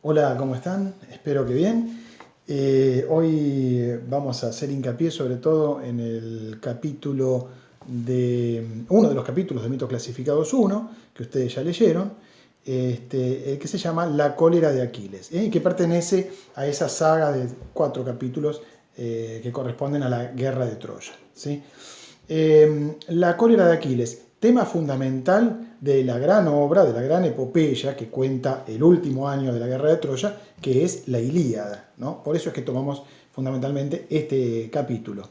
Hola, ¿cómo están? Espero que bien. Hoy vamos a hacer hincapié sobre todo en el capítulo uno de los capítulos de Mitos Clasificados 1, que ustedes ya leyeron, el que se llama La cólera de Aquiles, y que pertenece a esa saga de 4 capítulos que corresponden a la guerra de Troya, ¿sí? La cólera de Aquiles, tema fundamental de la gran obra, de la gran epopeya que cuenta el último año de la guerra de Troya, que es la Ilíada, ¿no? Por eso es que tomamos fundamentalmente este capítulo.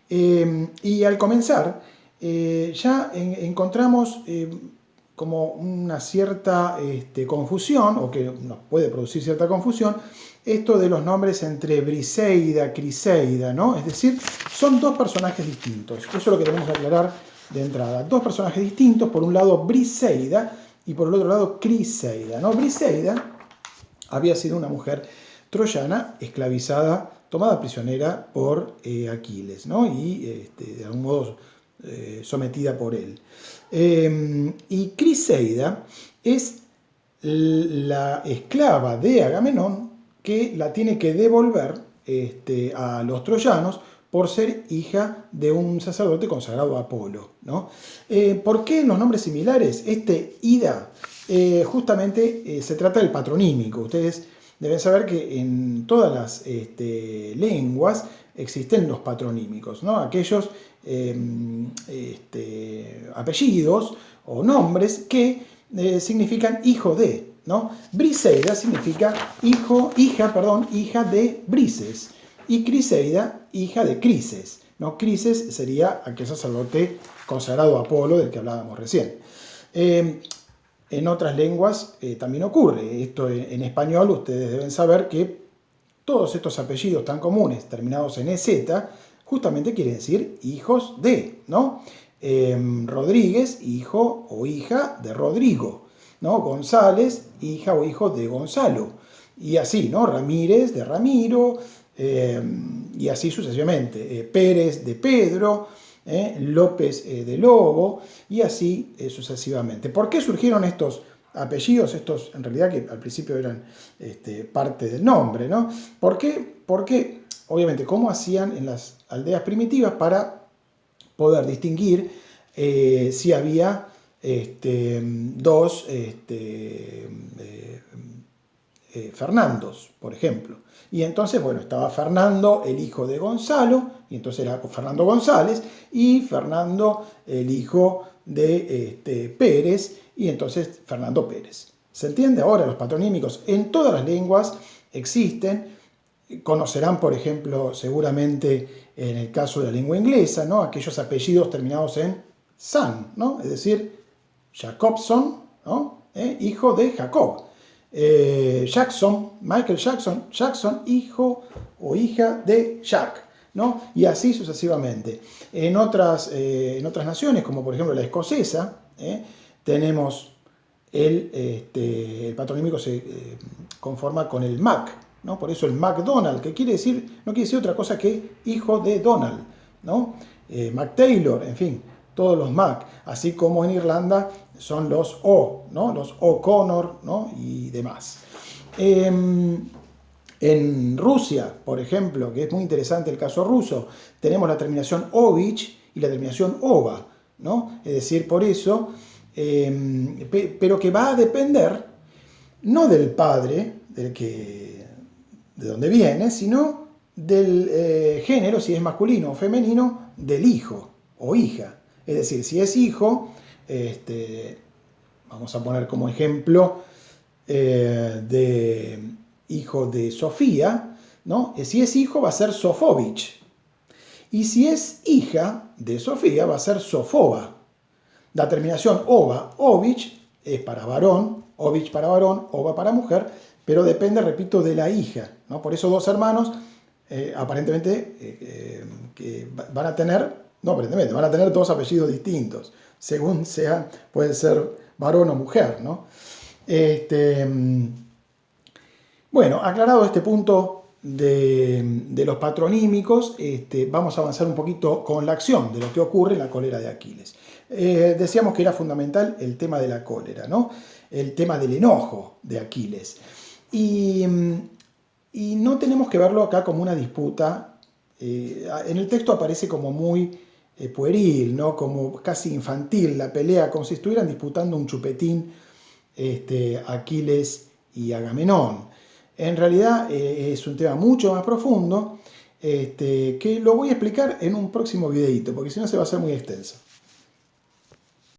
Y al comenzar, encontramos como una cierta confusión, o que nos puede producir cierta confusión, esto de los nombres entre Briseida, Criseida, ¿no? Es decir, son dos personajes distintos. Eso es lo que tenemos que aclarar de entrada. Dos personajes distintos, por un lado Briseida y por el otro lado Criseida, ¿no? Briseida había sido una mujer troyana esclavizada, tomada prisionera por Aquiles, ¿no? Y de algún modo sometida por él. Y Criseida es la esclava de Agamenón que la tiene que devolver a los troyanos por ser hija de un sacerdote consagrado a Apolo, ¿no? ¿Por qué los nombres similares? Ida justamente se trata del patronímico. Ustedes deben saber que en todas las lenguas existen los patronímicos, ¿no? Aquellos apellidos o nombres que significan hijo de, ¿no? Briseida significa hija de Brises, y Criseida, hija de Crises, ¿no? Crises sería aquel sacerdote consagrado a Apolo del que hablábamos recién. En otras lenguas también ocurre. Esto en español ustedes deben saber que todos estos apellidos tan comunes terminados en EZ justamente quieren decir hijos de, ¿no? Rodríguez, hijo o hija de Rodrigo, ¿no? González, hija o hijo de Gonzalo, y así, ¿no? Ramírez de Ramiro, y así sucesivamente. Pérez de Pedro, López de Lobo, y así sucesivamente. ¿Por qué surgieron estos apellidos? Estos en realidad que al principio eran parte del nombre, ¿no? ¿Por qué? Porque obviamente cómo hacían en las aldeas primitivas para poder distinguir si había dos Fernandos, por ejemplo. Y entonces, bueno, estaba Fernando, el hijo de Gonzalo, y entonces era Fernando González, y Fernando, el hijo de Pérez, y entonces Fernando Pérez. ¿Se entiende? Ahora los patronímicos en todas las lenguas existen. Conocerán, por ejemplo, seguramente en el caso de la lengua inglesa, ¿no? Aquellos apellidos terminados en san, ¿no? Es decir, Jacobson, ¿no? Hijo de Jacob. Jackson, Michael Jackson, hijo o hija de Jack, ¿no? Y así sucesivamente. En otras naciones, como por ejemplo la escocesa, tenemos el patronímico se conforma con el Mac, ¿no? Por eso el McDonald, que no quiere decir otra cosa que hijo de Donald, ¿no? Mac Taylor, en fin, todos los Mac, así como en Irlanda son los O, ¿no? Los O'Connor, ¿no? Y demás. En Rusia, por ejemplo, que es muy interesante el caso ruso, tenemos la terminación Ovich y la terminación Ova, ¿no? Es decir, por eso, pero que va a depender no del padre, de donde viene, sino del género, si es masculino o femenino, del hijo o hija. Es decir, si es hijo, vamos a poner como ejemplo de hijo de Sofía, ¿no? Si es hijo va a ser Sofovich. Y si es hija de Sofía va a ser Sofoba. La terminación ova, ovich, es para varón, ovich para varón, ova para mujer, pero depende, repito, de la hija, ¿no? Por eso dos hermanos aparentemente que van a tener, no aparentemente, van a tener dos apellidos distintos, según sea, puede ser varón o mujer, ¿no? Bueno, aclarado este punto de los patronímicos, vamos a avanzar un poquito con la acción de lo que ocurre en la cólera de Aquiles. Decíamos que era fundamental el tema de la cólera, ¿no? El tema del enojo de Aquiles. Y, y no tenemos que verlo acá como una disputa. En el texto aparece como muy pueril, ¿no? Como casi infantil la pelea, como si estuvieran disputando un chupetín Aquiles y Agamenón. En realidad es un tema mucho más profundo que lo voy a explicar en un próximo videito, porque si no se va a hacer muy extenso.